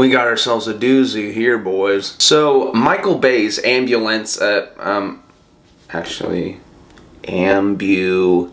We got ourselves a doozy here, boys. So, Michael Bay's AmbuLAnce, actually, AmbuLAnce,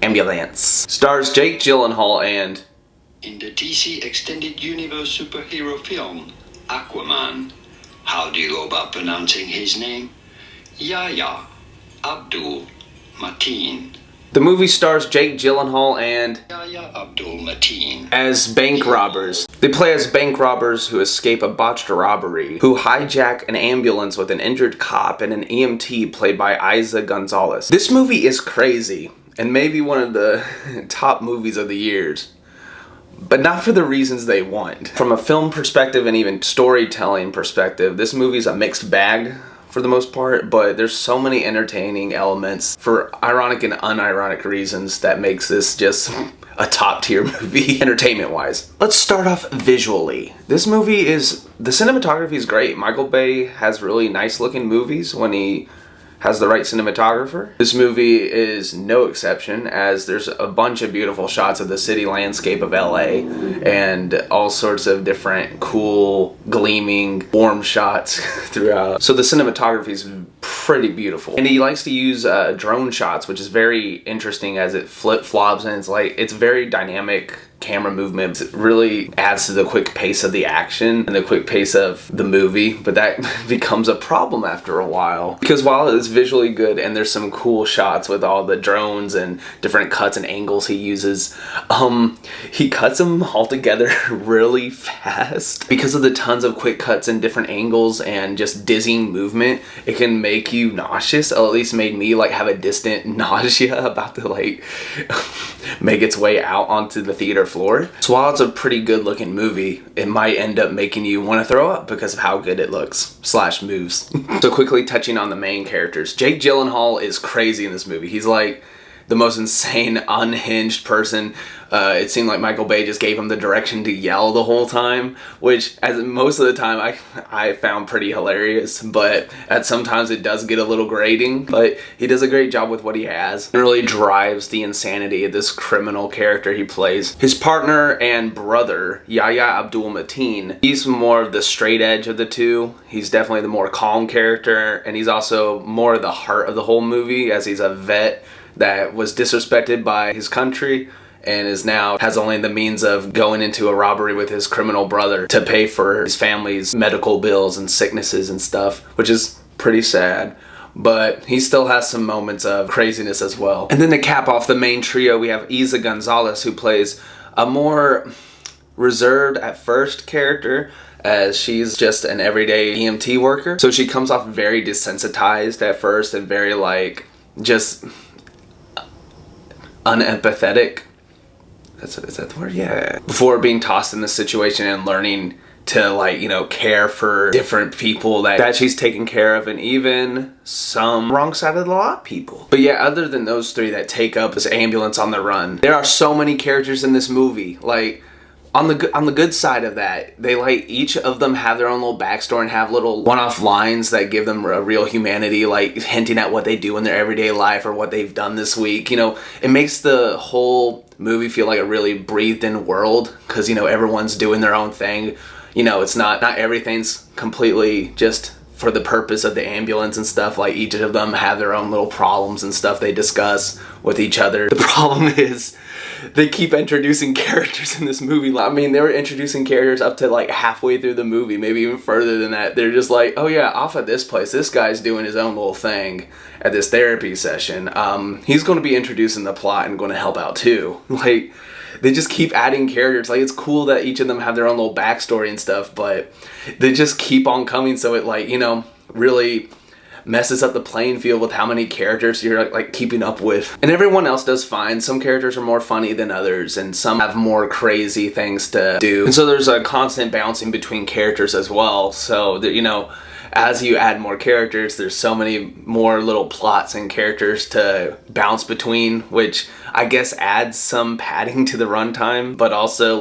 AmbuLAnce, stars Jake Gyllenhaal and... In the DC Extended Universe superhero film, Aquaman, how do you go about pronouncing his name? Yahya Abdul-Mateen. The movie stars Jake Gyllenhaal and Yahya Abdul-Mateen as bank robbers. They play as bank robbers who escape a botched robbery, who hijack an ambulance with an injured cop and an EMT played by Isa Gonzalez. This movie is crazy, and maybe one of the top movies of the years. But not for the reasons they want. From a film perspective and even storytelling perspective, this movie's a mixed bag for the most part, but there's so many entertaining elements for ironic and unironic reasons that makes this just a top tier movie entertainment wise. Let's start off visually. This movie the cinematography is great. Michael Bay has really nice looking movies when he has the right cinematographer. This movie is no exception, as there's a bunch of beautiful shots of the city landscape of LA and all sorts of different cool, gleaming, warm shots throughout. So the cinematography is pretty beautiful. And he likes to use drone shots, which is very interesting as it flip-flops and it's very dynamic camera movement. It really adds to the quick pace of the action and the quick pace of the movie, but that becomes a problem after a while. Because while it's visually good and there's some cool shots with all the drones and different cuts and angles he uses, he cuts them all together really fast. Because of the tons of quick cuts and different angles and just dizzying movement, it can make you nauseous. Or at least made me have a distant nausea about to make its way out onto the theater floor. So while it's a pretty good looking movie, it might end up making you want to throw up because of how good it looks / moves. So quickly touching on the main characters. Jake Gyllenhaal is crazy in this movie. He's like the most insane, unhinged person. It seemed like Michael Bay just gave him the direction to yell the whole time, which most of the time I found pretty hilarious, but at sometimes it does get a little grating, but he does a great job with what he has. It really drives the insanity of this criminal character he plays. His partner and brother, Yahya Abdul-Mateen, he's more of the straight edge of the two. He's definitely the more calm character, and he's also more of the heart of the whole movie, as he's a vet that was disrespected by his country and has only the means of going into a robbery with his criminal brother to pay for his family's medical bills and sicknesses and stuff, which is pretty sad. But he still has some moments of craziness as well. And then to cap off the main trio, we have Isa Gonzalez, who plays a more reserved at first character, as she's just an everyday EMT worker. So she comes off very desensitized at first and very just unempathetic. Is that the word? Yeah. Before being tossed in this situation and learning to care for different people that she's taking care of, and even some wrong side of the law people. But yeah, other than those three that take up this ambulance on the run, there are so many characters in this movie. On the good side of that, they each of them have their own little backstory and have little one-off lines that give them a real humanity, hinting at what they do in their everyday life or what they've done this week. It makes the whole movie feel like a really breathed-in world, because everyone's doing their own thing. It's not everything's completely just for the purpose of the ambulance and stuff. Each of them have their own little problems and stuff they discuss with each other. The problem is they keep introducing characters in this movie. I mean, they were introducing characters up to halfway through the movie, maybe even further than that. They're just oh yeah, off at this place, this guy's doing his own little thing at this therapy session. He's going to be introducing the plot and going to help out too. They just keep adding characters. It's cool that each of them have their own little backstory and stuff, but they just keep on coming, so it really messes up the playing field with how many characters you're keeping up with. And everyone else does fine. Some characters are more funny than others, and some have more crazy things to do. And so there's a constant bouncing between characters as well. So that, as you add more characters, there's so many more little plots and characters to bounce between, which I guess adds some padding to the runtime, but also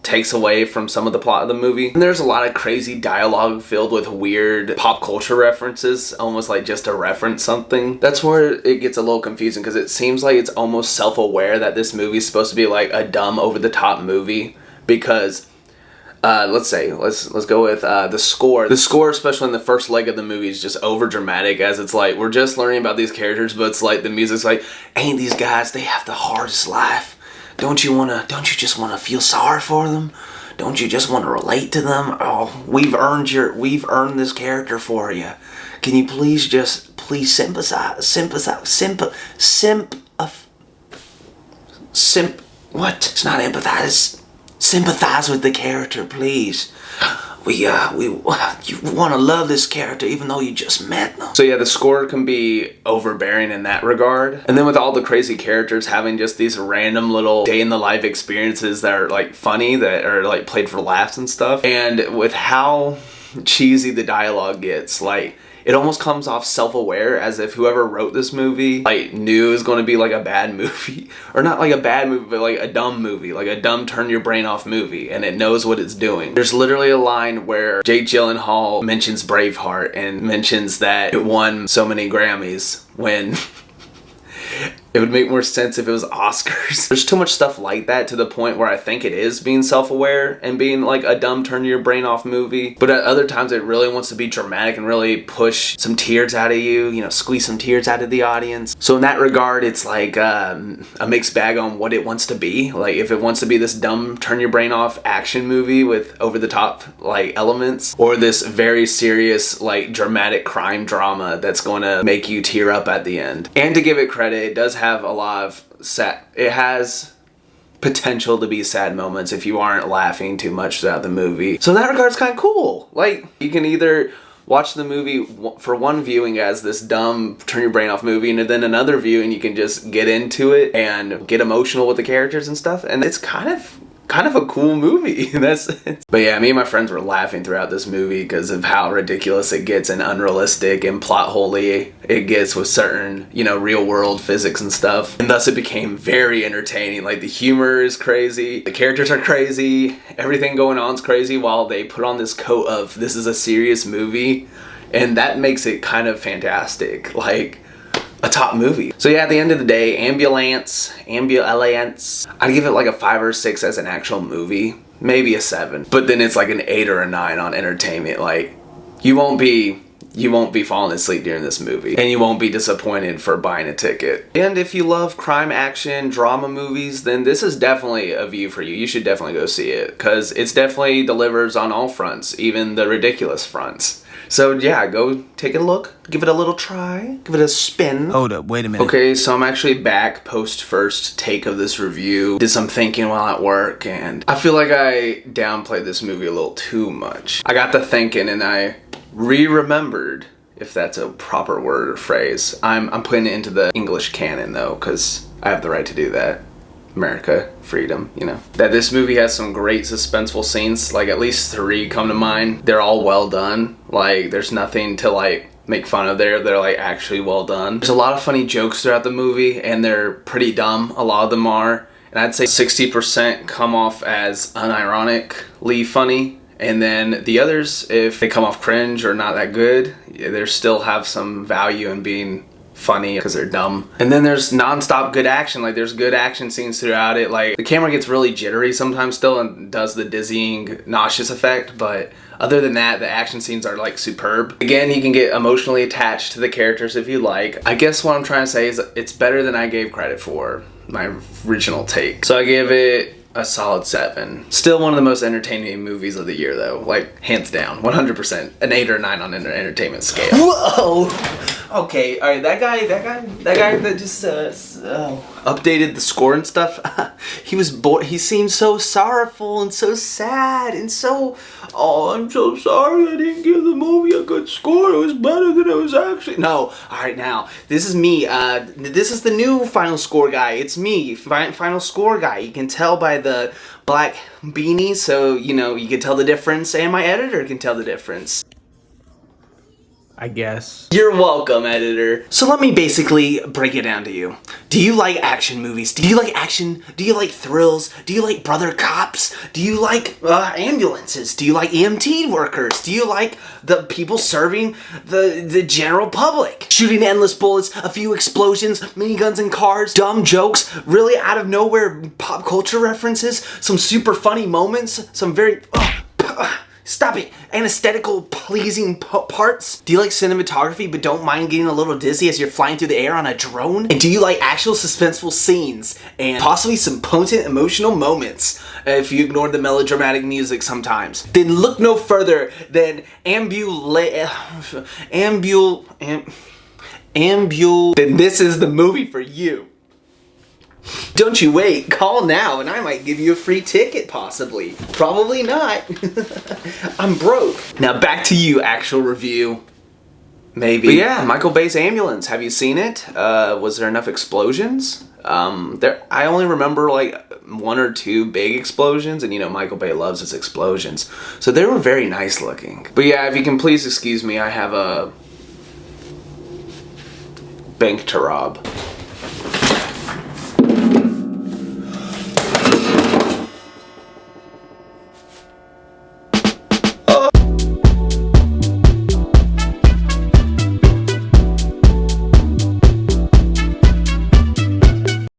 takes away from some of the plot of the movie. And there's a lot of crazy dialogue filled with weird pop culture references, almost like just to reference something. That's where it gets a little confusing, because it seems like it's almost self-aware that this movie is supposed to be like a dumb, over-the-top movie, because let's go with the score. The score, especially in the first leg of the movie, is just over dramatic, as it's like we're just learning about these characters, but it's like the music's like, ain't these guys, they have the hardest life. Don't you just wanna feel sorry for them? Don't you just wanna relate to them? Oh, we've earned this character for you. Can you please sympathize with the character, please. You want to love this character even though you just met them. So yeah, the score can be overbearing in that regard. And then with all the crazy characters having just these random little day in the life experiences that are like funny, that are like played for laughs and stuff. And with how cheesy the dialogue gets, like, it almost comes off self-aware, as if whoever wrote this movie like knew it was going to be like a bad movie, or not like a bad movie, but like a dumb movie, like a dumb turn your brain off movie, and it knows what it's doing. There's literally a line where Jake Gyllenhaal mentions Braveheart and mentions that it won so many Grammys, when it would make more sense if it was Oscars. There's too much stuff like that, to the point where I think it is being self-aware and being like a dumb turn your brain off movie. But at other times it really wants to be dramatic and really push some tears out of you, you know, squeeze some tears out of the audience. So in that regard, it's like a mixed bag on what it wants to be. Like, if it wants to be this dumb turn your brain off action movie with over the top like elements, or this very serious like dramatic crime drama that's going to make you tear up at the end. And to give it credit, it does have a lot of it has potential to be sad moments if you aren't laughing too much throughout the movie. So in that regard, it's kind of cool. Like, you can either watch the movie for one viewing as this dumb turn your brain off movie, and then another viewing you can just get into it and get emotional with the characters and stuff, and it's kind of a cool movie. But yeah, me and my friends were laughing throughout this movie because of how ridiculous it gets and unrealistic and plot holey it gets with certain, you know, real world physics and stuff. And thus it became very entertaining. Like, the humor is crazy, the characters are crazy, everything going on is crazy, while they put on this coat of this is a serious movie, and that makes it kind of fantastic. Like, a top movie. So yeah, at the end of the day, AmbuLAnce, I'd give it like a 5 or 6 as an actual movie, maybe a 7. But then it's like an 8 or a 9 on entertainment. Like, you won't be falling asleep during this movie, and you won't be disappointed for buying a ticket. And if you love crime, action, drama movies, then this is definitely a view for you. You should definitely go see it, because it's definitely delivers on all fronts, even the ridiculous fronts. So yeah, go take a look, give it a little try, give it a spin. Hold up, wait a minute. Okay, so I'm actually back post first take of this review. Did some thinking while at work, and I feel like I downplayed this movie a little too much. I got to thinking, and I remembered, if that's a proper word or phrase. I'm putting it into the English canon though, because I have the right to do that. America, freedom, you know. That this movie has some great suspenseful scenes, like at least 3 come to mind. They're all well done. Like, there's nothing to like make fun of there. They're like actually well done. There's a lot of funny jokes throughout the movie, and they're pretty dumb. A lot of them are. And I'd say 60% come off as unironically funny. And then the others, if they come off cringe or not that good, they still have some value in being funny because they're dumb. And then there's non-stop good action. Like, there's good action scenes throughout it. Like, the camera gets really jittery sometimes still and does the dizzying, nauseous effect, but other than that, the action scenes are like superb. Again, you can get emotionally attached to the characters if you like. I guess what I'm trying to say is it's better than I gave credit for, my original take. So I give it a solid 7. Still one of the most entertaining movies of the year though, like hands down, 100%. An 8 or 9 on an entertainment scale. Whoa! Okay, alright, that guy that just updated the score and stuff, he was bored. He seemed so sorrowful and so sad and so, oh, I'm so sorry I didn't give the movie a good score. It was better than it was actually. No, alright, now, this is me. This is the new final score guy. It's me, final score guy. You can tell by the black beanie, so, you know, you can tell the difference, and my editor can tell the difference. I guess. You're welcome, editor. So let me basically break it down to you. Do you like action movies? Do you like action? Do you like thrills? Do you like brother cops? Do you like ambulances? Do you like EMT workers? Do you like the people serving the general public? Shooting endless bullets, a few explosions, miniguns and cars, dumb jokes, really out of nowhere pop culture references, some super funny moments, some very... stop it! Anesthetical, pleasing parts? Do you like cinematography but don't mind getting a little dizzy as you're flying through the air on a drone? And do you like actual suspenseful scenes and possibly some potent emotional moments if you ignore the melodramatic music sometimes? Then look no further than then this is the movie for you. Don't you wait, call now and I might give you a free ticket possibly. Probably not. I'm broke. Now back to you, actual review. Maybe. But yeah, Michael Bay's Ambulance. Have you seen it? Was there enough explosions? I only remember like 1 or 2 big explosions, and you know Michael Bay loves his explosions. So they were very nice looking. But yeah, if you can please excuse me, I have a bank to rob.